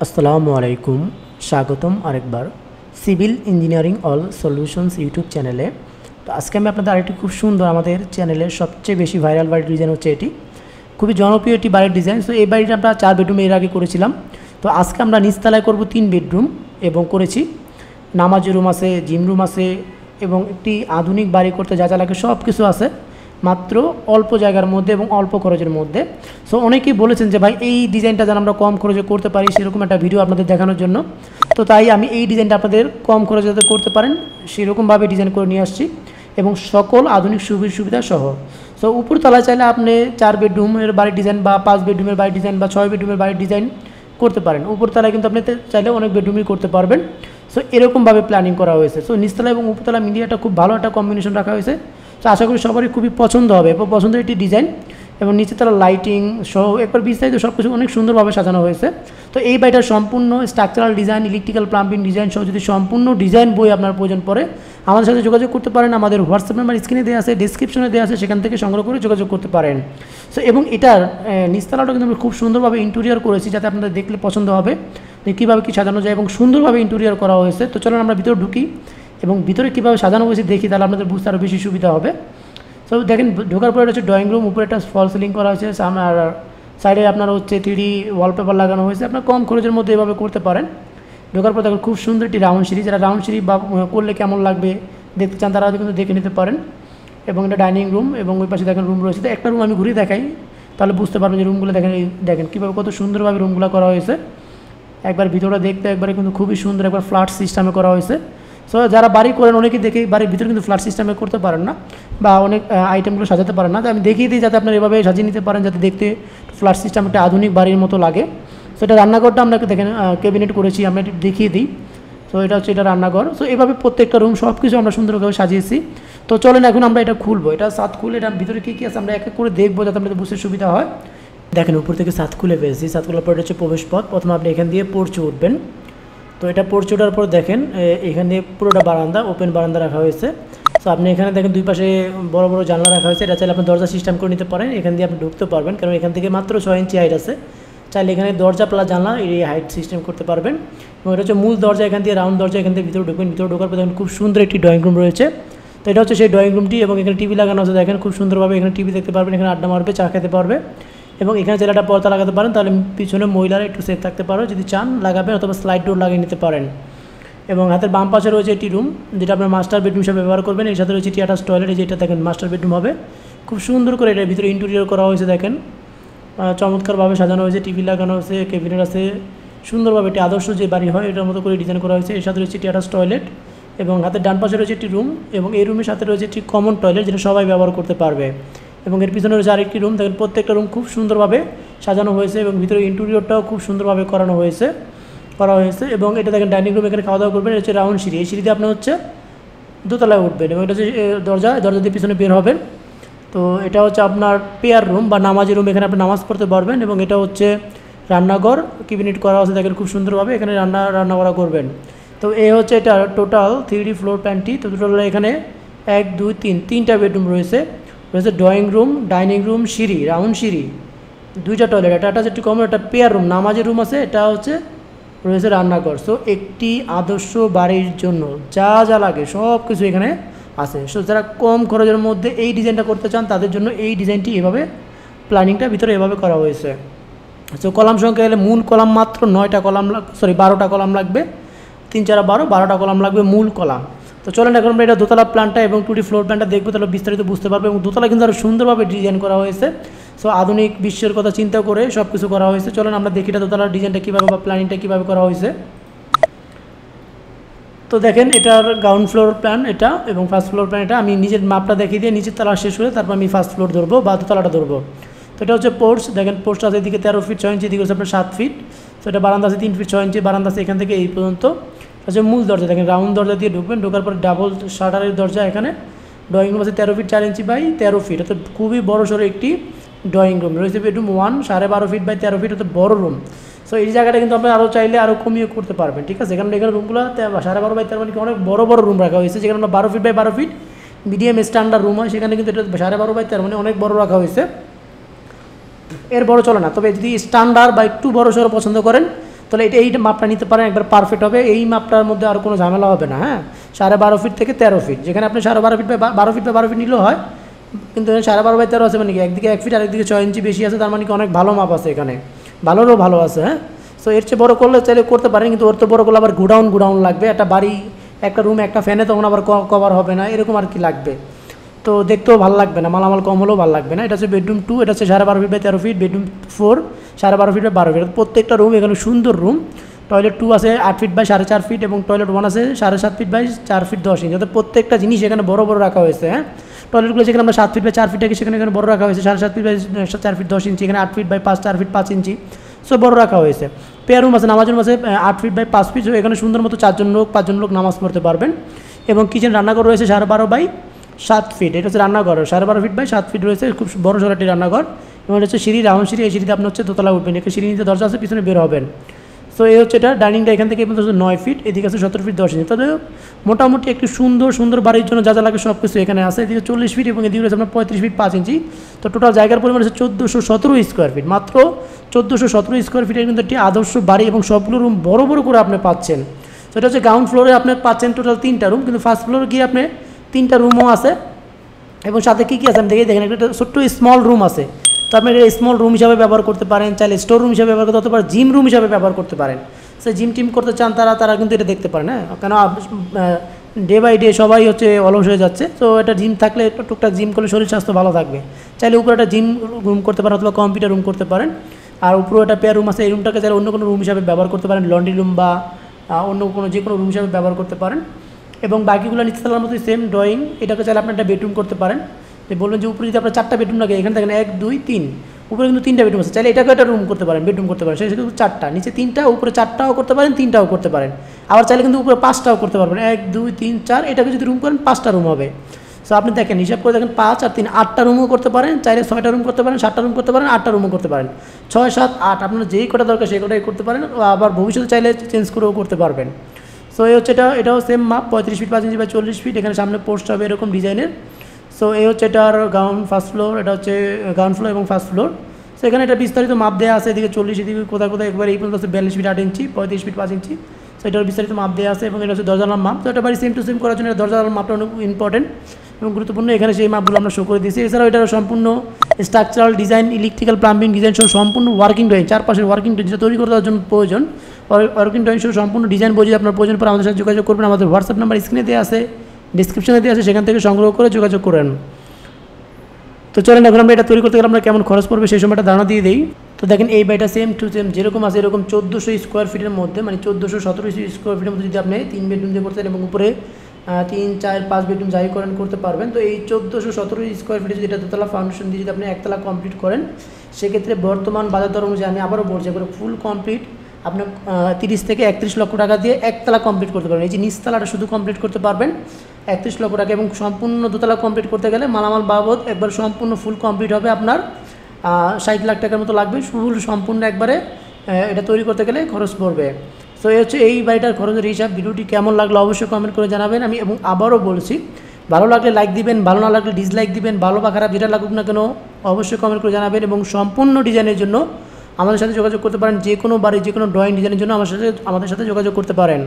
আসসালামু আলাইকুম, স্বাগতম আরেকবার civil engineering all solutions YouTube চ্যানেলে। তো আজকে আমি আপনাদের আরেকটি খুব সুন্দর আমাদের চ্যানেলের সবচেয়ে বেশি ভাইরাল বাড়ির ডিজাইন হচ্ছে এটি, খুবই জনপ্রিয় একটি বাড়ির ডিজাইন। তো এই বাড়িটা আমরা 4 বেডরুম এর আগে করেছিলাম। তো আজকে আমরা নিচতলায় করব 3 বেডরুম এবং করেছি নামাজ রুম আছে, জিম রুম আছে এবং একটি আধুনিক বাড়ি করতে যা যা লাগে সব কিছু আছে মাত্র অল্প জায়গার মধ্যে এবং অল্প খরচের মধ্যে। সো অনেকেই বলেছেন যে ভাই এই ডিজাইনটা যেন আমরা কম খরচে করতে পারি, সেরকম একটা ভিডিও আপনাদের দেখানোর জন্য। তো তাই আমি এই ডিজাইনটা আপনাদের কম খরচে যাতে করতে পারেন সেরকমভাবে ডিজাইন করে নিয়ে আসছি এবং সকল আধুনিক সুবিধা সহ। সো উপরতলায় চাইলে আপনি 4 বেডরুমের বাড়ির ডিজাইন বা 5 বেডরুমের বাড়ির ডিজাইন বা 6 বেডরুমের বাড়ির ডিজাইন করতে পারেন। উপরতলায় কিন্তু আপনি চাইলে অনেক বেডরুমই করতে পারবেন। সো এরকমভাবে প্ল্যানিং করা হয়েছে। সো নিচতলা এবং উপরতলা মিলিয়ে একটা খুব ভালো একটা কম্বিনেশন রাখা হয়েছে। তো আশা করি সবারই খুবই পছন্দ হবে এবং পছন্দের একটি ডিজাইন এবং নিচে তারা লাইটিং সহ একবার বিস্তারিত সব কিছু অনেক সুন্দরভাবে সাজানো হয়েছে। তো এই বাড়িটার সম্পূর্ণ structural design, electrical plumbing design সহ যদি সম্পূর্ণ ডিজাইন বই আপনার প্রয়োজন পড়ে আমাদের সাথে যোগাযোগ করতে পারেন। আমাদের হোয়াটসঅ্যাপ নাম্বার স্ক্রিনে দেওয়া আছে, ডিসক্রিপশনে দেওয়া আছে, সেখান থেকে সংগ্রহ করে যোগাযোগ করতে পারেন। সো এবং এটার নিচতলাটা কিন্তু আমরা খুব সুন্দরভাবে ইন্টেরিয়র করেছি যাতে আপনাদের দেখলে পছন্দ হবে যে কীভাবে কী সাজানো যায় এবং সুন্দরভাবে ইন্টেরিয়র করা হয়েছে। তো চলুন আমরা ভিতরে ঢুকি এবং ভিতরে কীভাবে সাজানো হয়েছে দেখি, তাহলে আপনাদের বুঝতে আরও বেশি সুবিধা হবে। সো দেখেন ঢোকার পরে হচ্ছে ড্রয়িং রুম, উপরে একটা ফল সিলিং করা হয়েছে, আর সাইডে আপনার হচ্ছে 3D ওয়ালপেপার লাগানো হয়েছে। আপনার কম খরচের মধ্যে এভাবে করতে পারেন। ঢোকার পর দেখেন খুব সুন্দর একটি রাউন্ড সিঁড়ি, যারা রাউন্ড সিঁড়ি বা করলে কেমন লাগবে দেখতে চান তারা কিন্তু দেখে নিতে পারেন। এবং এটা ডাইনিং রুম এবং ওই পাশে দেখেন রুম রয়েছে। তো একটা রুম আমি ঘুরে দেখাই তাহলে বুঝতে পারবেন যে রুমগুলো দেখেন কীভাবে কত সুন্দরভাবে রুমগুলো করা হয়েছে। একবার ভিতরে দেখতে একবারে কিন্তু খুবই সুন্দর, একবার ফ্ল্যাট সিস্টেমে করা হয়েছে। সো যারা বাড়ি করেন অনেকেই দেখে বাড়ির ভিতরে কিন্তু ফ্ল্যাট সিস্টেমে করতে পারেন না বা অনেক আইটেমগুলো সাজাতে পারেন না। তো আমি দেখিয়ে দিই যাতে আপনারা এভাবে সাজিয়ে নিতে পারেন, যাতে দেখতে ফ্ল্যাট সিস্টেম একটা আধুনিক বাড়ির মতো লাগে। সো এটা রান্নাঘরটা আমরা দেখেন ক্যাবিনেট করেছি, আমরা একটু দেখিয়ে দিই। সো এটা হচ্ছে এটা রান্নাঘর। সো এভাবে প্রত্যেকটা রুম সব কিছু আমরা সুন্দরভাবে সাজিয়েছি। তো চলেন এখন আমরা এটা খুলবো, এটা ছাদ খুলে এটা ভিতরে কী কী আছে আমরা এক এক করে দেখবো যাতে আমাদের বুঝতে সুবিধা হয়। দেখেন উপর থেকে ছাদ খুলে ফেলছি, ছাদ খোলার পর এটা হচ্ছে প্রবেশ পথ। প্রথমে আপনি এখান দিয়ে পোর্চে উঠবেন। তো এটা পোর্চে ওঠার পর দেখেন এখানে পুরোটা বারান্দা, ওপেন বারান্দা রাখা হয়েছে। সো আপনি এখানে দেখেন দুই পাশে বড় বড় জানলা রাখা হয়েছে। এটা চাইলে আপনি দরজা সিস্টেম করে নিতে পারেন, এখান দিয়ে আপনি ঢুকতে পারবেন, কারণ এখান থেকে মাত্র 6 ইঞ্চি হাইট আছে। চাইলে এখানে দরজা প্লাস জানলা এই হাইট সিস্টেম করতে পারবেন। এবং এটা হচ্ছে মূল দরজা, এখান দিয়ে রাউন্ড দরজা, এখান থেকে ভিতরে ঢুকবেন। ভিতরে ঢোকার পর দেখেন খুব সুন্দর একটি ড্রয়িং রুম রয়েছে। তো এটা হচ্ছে সেই ড্রয়িং রুমটি এবং এখানে টিভি লাগানো আছে। দেখেন খুব সুন্দরভাবে এখানে টিভি দেখতে পারবেন, এখানে আড্ডা মারবে, চা খেতে পারবে এবং এখানে চাইলে একটা পর্দা লাগাতে পারেন, তাহলে পিছনে মহিলারা একটু সেফ থাকতে পারো, যদি চান লাগাবেন, অথবা স্লাইড ডোর লাগিয়ে নিতে পারেন। এবং হাতের বাম পাশে রয়েছে একটি রুম যেটা আপনার মাস্টার বেডরুম হিসেবে ব্যবহার করবেন। এর সাথে রয়েছে একটি অ্যাটাচ টয়লেট, যেটা দেখেন মাস্টার বেডরুম হবে। খুব সুন্দর করে এটার ভিতরে ইন্টেরিয়র করা হয়েছে, দেখেন চমৎকারভাবে সাজানো হয়েছে, টিভি লাগানো হয়েছে, ক্যাবিনেট আছে, সুন্দরভাবে একটি আদর্শ যে বাড়ি হয় এটার মতো করে ডিজাইন করা হয়েছে। এর সাথে রয়েছে একটি অ্যাটাচ টয়লেট এবং হাতের ডান পাশে রয়েছে একটি রুম এবং এই রুমের সাথে রয়েছে একটি কমন টয়লেট যেটা সবাই ব্যবহার করতে পারবে। এবং এর পিছনে রয়েছে আরেকটি রুম। দেখেন প্রত্যেকটা রুম খুব সুন্দরভাবে সাজানো হয়েছে এবং ভিতরে ইন্টেরিয়রটাও খুব সুন্দরভাবে করা হয়েছে এবং এটা দেখেন ডাইনিং রুম, এখানে খাওয়া দাওয়া করবেন। এটা হচ্ছে রাউন্ড সিঁড়ি, এই সিঁড়িতে আপনি হচ্ছে দোতলায় উঠবেন এবং এটা হচ্ছে দরজা দিয়ে পিছনে বের হবেন। তো এটা হচ্ছে আপনার পেয়ার রুম বা নামাজের রুম, এখানে আপনি নামাজ পড়তে পারবেন। এবং এটা হচ্ছে রান্নাঘর, ক্যাবিনেট করা আছে দেখেন খুব সুন্দরভাবে, এখানে রান্না করা করবেন। তো এই হচ্ছে এটা টোটাল 3D ফ্লোর প্ল্যানটি। তো টোটাল এখানে 1 2 3 তিনটা বেডরুম রয়েছে ড্রয়িং রুম, ডাইনিং রুম, সিঁড়ি, রাউন্ড সিঁড়ি, 2টা টয়লেট, এটা হচ্ছে কমন, একটা পেয়ার রুম, নামাজের রুম আছে, এটা হচ্ছে রয়েছে রান্নাঘর। সো একটি আদর্শ বাড়ির জন্য যা যা লাগে সব কিছু এখানে আছে। সো যারা কম খরচের মধ্যে এই ডিজাইনটা করতে চান তাদের জন্য এই ডিজাইনটি এভাবে প্ল্যানিংটা ভিতরে এভাবে করা হয়েছে। সো কলাম সংখ্যা এলে মূল কলাম মাত্র 9টা কলাম 12টা কলাম লাগবে, 3 4 12টা কলাম লাগবে মূল কলাম। তো চলেন এখন আমরা এটা দোতলা প্ল্যানটা এবং 2D ফ্লোর প্ল্যানটা দেখবো, তাহলে বিস্তারিত বুঝতে পারবে। এবং দোতলা কিন্তু আরও সুন্দরভাবে ডিজাইন করা হয়েছে। সো আধুনিক বিশ্বের কথা চিন্তা করে সব কিছু করা হয়েছে। চলেন আমরা দেখি এটা দোতলার ডিজাইনটা কীভাবে বা প্ল্যানিংটা কীভাবে করা হয়েছে। তো দেখেন এটার গ্রাউন্ড ফ্লোর প্ল্যান এটা এবং ফার্স্ট ফ্লোর প্ল্যান এটা। আমি নিজের মাপটা দেখিয়ে দিয়ে নিচের তলা শেষ করে তারপর আমি ফার্স্ট ফ্লোর ধরবো বা দোতলাটা ধরবো। তো এটা হচ্ছে পোর্চ, দেখেন পোর্চটা আছে এদিকে 13 ফিট 6 ইঞ্চি, এদিকে হচ্ছে আপনার 7 ফিট। তো এটা বারান্দা আছে 3 ফিট 6 ইঞ্চি, বারান্দা আছে এখান থেকে এই পর্যন্ত। আচ্ছা মূল দরজা দেখেন রাউন্ড দরজা দিয়ে ঢুকবেন, ঢোকার পর ডাবল শাটারের দরজা। এখানে ড্রয়িং রুম আছে 13 ফিট 4 ইঞ্চি বাই 13 ফিট, অর্থাৎ খুবই বড় সড়ো একটি ড্রয়িং রুম রয়েছে। বেডরুম 1 12.5 ফিট বাই 13 ফিট, অর্থাৎ বড় রুম। সো এই জায়গাটা কিন্তু আপনি আরও চাইলে আরও কমিয়ে করতে পারবেন, ঠিক আছে। এখানে রুমগুলো 12.5 বাই 13 মানে অনেক বড় বড় রুম রাখা হয়েছে। যেখানে আমরা 12 feet by 12 feet medium standard room হয়, সেখানে কিন্তু এটা 12.5 বাই 13 মানে অনেক বড় রাখা হয়েছে। এর বড় চলে না, তবে যদি স্ট্যান্ডার্ড বা একটু বড় সড়ো পছন্দ করেন তাহলে এই মাপটা নিতে পারেন, একবার পারফেক্ট হবে। এই মাপটার মধ্যে আর কোনো ঝামেলা হবে না। হ্যাঁ, 12.5 ফিট থেকে 13 ফিট, যেখানে আপনি 12.5 ফিট বা 12 ফিট বা 12 ফিট নিলেও হয়, কিন্তু 12.5/13 আছে মানে কি একদিকে 1 ফিট আরেকদিকে 6 ইঞ্চি বেশি আছে, তার মানে কি অনেক ভালো মাপ আছে এখানে, ভালোরও ভালো আছে। হ্যাঁ, সো এর চেয়ে বড় করলে চাইলে করতে পারেন, কিন্তু ওর তো বড় করলে আবার গুডাউন লাগবে, একটা বাড়ি একটা রুম একটা ফ্যানে তখন আবার কভার হবে না, এরকম আর কি লাগবে, তো দেখতেও ভালো লাগবে না, মালামাল কম হলেও ভালো লাগবে না। এটা হচ্ছে বেডরুম 2, এটা হচ্ছে 12.5 feet by 13 feet, bedroom 4 12.5 feet by 12 feet. প্রত্যেকটা রুম এখানে সুন্দর রুম। টয়লেট 2 আছে 8 ফিট বাই 4.5 ফিট এবং টয়লেট 1 আছে 7.5 ফিট বাই 4 ফিট 10 ইঞ্চি, অর্থাৎ প্রত্যেকটা জিনিস এখানে বড় রাখা হয়েছে। হ্যাঁ, টয়লেটগুলো যেখানে আমরা 7 ফিট বাই 4 ফিট থেকে সেখানে বড় রাখা হয়েছে 7.5 ফিট বাই 4 ফিট 10 ইঞ্চি, এখানে 8 feet by 4 feet 5 inch, so বড় রাখা হয়েছে। পেয়ার রুম আছে, নামাজ রুম আছে 8 ফিট বাই 5 ফিট, এখানে সুন্দর মতো 5জন লোক নামাজ পড়তে পারবেন। এবং কিচেন রান্নাঘর রয়েছে 12.5 বাই 7 ফিট, এটা হচ্ছে রান্নাঘর 12.5 ফিট বাই 7 ফিট রয়েছে, খুব বড় সড়াটি রান্নাঘর। এবং এটা হচ্ছে সিঁড়ি, রাউন্ড সিঁড়ি, এই সিঁড়িতে আপনি হচ্ছে দোতলা উঠবেন, এখানে সিঁড়ি নিতে দরজা আছে, পিছনে বের হবেন। সো এই হচ্ছে এটা ডাইনিংটা, এখান থেকে পর্যন্ত 9 ফিট, এদিকে আছে 17 ফিট 10 ইঞ্চি। তবে মোটামুটি একটু সুন্দর বাড়ির জন্য যা লাগে সব কিছু এখানে আছে। এদিকে 40 ফিট এবং এদিকে রয়েছে আপনার 35 ফিট 5 ইঞ্চি। তো টোটাল জায়গার পরিমাণ হচ্ছে 1417 স্কোয়ার ফিট, মাত্র 1417 স্কোয়ার ফিটের কিন্তু একটি আদর্শ বাড়ি, এবং সবগুলো রুম বড় করে আপনি পাচ্ছেন। তো এটা হচ্ছে গ্রাউন্ড ফ্লোরে আপনি পাচ্ছেন টোটাল 3টা রুম, কিন্তু ফার্স্ট ফ্লোরে গিয়ে আপনি 3টা রুমও আছে, এবং সাথে কী আছে আমি দেখেন একটা ছোট্ট স্মল রুম আছে। তো আপনি এটা স্মল রুম হিসাবে ব্যবহার করতে পারেন, চাইলে স্টোর রুম হিসাবে ব্যবহার করতে পারেন, জিম রুম হিসাবে ব্যবহার করতে পারেন। সে জিম টিম করতে চান তারা কিন্তু এটা দেখতে পারেন। হ্যাঁ, কেন ডে বাই ডে সবাই হচ্ছে অলস হয়ে যাচ্ছে, তো এটা জিম থাকলে একটু টুকটাক জিম করলে শরীর স্বাস্থ্য ভালো থাকবে। চাইলে উপরে একটা জিম রুম করতে পারেন অথবা কম্পিউটার রুম করতে পারেন। আর উপরে একটা পেয়ার রুম আছে, এই রুমটাকে চাইলে অন্য কোনো রুম হিসাবে ব্যবহার করতে পারেন, লন্ড্রি রুম বা অন্য যে কোনো রুম হিসাবে ব্যবহার করতে পারেন। এবং বাকিগুলো নিচতলার মতো সেম ড্রয়িং, এটাকে চাইলে আপনি একটা বেডরুম করতে পারেন। যে বলবেন যে উপরে যদি আপনার 4টা বেডরুম লাগে, এখানে দেখেন 1 2 3, উপরে কিন্তু 3টা বেডরুম আছে, চাইলে এটাকে একটা রুম করতে পারেন, বেডরুম করতে পারেন। সেটা কিন্তু 4টা, নিচে 3টা, উপরে 4টাও করতে পারেন, 3টাও করতে পারেন। আবার চাইলে কিন্তু উপরে 5টাও করতে পারবেন, 1 2 3 4, এটাকে যদি রুম করেন 5টা রুম হবে। সো আপনি দেখেন হিসাব করে দেখেন 5 আর 3 8টা রুমও করতে পারেন, চাইলে 6টা রুম করতে পারেন, 7টা রুম করতে পারেন, 8টা রুমও করতে পারেন, 6 7 8 আপনার যেই কটা দরকার সেই কটাই করতে পারেন, আবার ভবিষ্যতে চাইলে চেঞ্জ করেও করতে পারবেন। সো এই হচ্ছে এটাও সেম মাপ 35 ফিট 5 ইঞ্চি বাই 40 ফিট, এখানে সামনে পোস্ট হবে এরকম ডিজাইনের। সো এই হচ্ছে এটার ফার্স্ট ফ্লোর, এটা হচ্ছে গ্রাউন্ড ফ্লোর এবং ফার্স্ট ফ্লোর। সো এখানে এটা বিস্তারিত মাপ দেওয়া আছে, এদিকে 40, এদিকে কোথায় একবার এই পর্যন্ত 42 ফিট 8 ইঞ্চি, 35 ফিট 5 ইঞ্চি। সো এটার বিস্তারিত মাপ দেওয়া আছে, এবং এটা হচ্ছে দরজার মাপ। তো এটা বাড়ি সেম টু সেম করার জন্য দরজার মাপটা অনেক ইম্পর্টেন্ট এবং গুরুত্বপূর্ণ, এখানে সেই মাপগুলো আমরা শো করে দিয়েছি। এছাড়াও এটার সম্পূর্ণ structural design, electrical plumbing design সহ সম্পূর্ণ ওয়ার্কিং ড্রয়িং, চারপাশের ওয়ার্কিং ড্রয়িং যেটা তৈরি করার জন্য প্রয়োজন, ওয়ার্কিং ড্রয়িং সহ সম্পূর্ণ ডিজাইন বই যদি আপনার প্রয়োজন পড়ে আমাদের সাথে যোগাযোগ করবেন। আমাদের হোয়াটসঅ্যাপ নাম্বার স্ক্রিনে দেওয়া আছে, ডিসক্রিপশনে দেওয়া আছে, সেখান থেকে সংগ্রহ করে যোগাযোগ করেন। তো চলেন এখন আমরা এটা তৈরি করতে গেলে আমরা কেমন খরচ পড়বে সেই সময়টা ধারণা দিয়ে দিই। তো দেখেন এই বাড়িটা সেম টু সেম যেরকম আছে এরকম 1400 স্কোয়ার ফিটের মধ্যে, মানে 1417 স্কোয়ার ফিটের মধ্যে যদি আপনি 3 বেডরুম দিয়ে করতে চান এবং উপরে 3 4 5 বেডরুম যাই করেন করতে পারবেন। তো এই 1417 স্কোয়ার ফিটে যদি এটা দোতলা ফাউন্ডেশন দিয়ে যদি আপনি একতলা কমপ্লিট করেন, সেক্ষেত্রে বর্তমান বাজার দর অনুযায়ী আমি আবারও বলছি, এবার ফুল কমপ্লিট আপনার 30 থেকে 31 লক্ষ টাকা দিয়ে একতলা কমপ্লিট করতে পারবেন। এই যে নিচতলাটা শুধু কমপ্লিট করতে পারবেন 31 লক্ষ টাকা, এবং সম্পূর্ণ দোতলা কমপ্লিট করতে গেলে মালামাল বাবদ একবার সম্পূর্ণ ফুল কমপ্লিট হবে আপনার 60 লাখ টাকার মতো লাগবে, ফুল সম্পূর্ণ একবারে এটা তৈরি করতে গেলে খরচ পড়বে। সো এই হচ্ছে এই বাড়িটার খরচের হিসাব। ভিডিওটি কেমন লাগলো অবশ্যই কমেন্ট করে জানাবেন। আমি এবং আবারও বলছি, ভালো লাগলে লাইক দিবেন, ভালো না লাগলে ডিসলাইক দিবেন, ভালো বা খারাপ যেটা লাগুক না কেন অবশ্যই কমেন্ট করে জানাবেন। এবং সম্পূর্ণ ডিজাইনের জন্য আমাদের সাথে যোগাযোগ করতে পারেন, যে কোনো বাড়ি যে কোনো ড্রয়িং ডিজাইনের জন্য আমাদের সাথে যোগাযোগ করতে পারেন।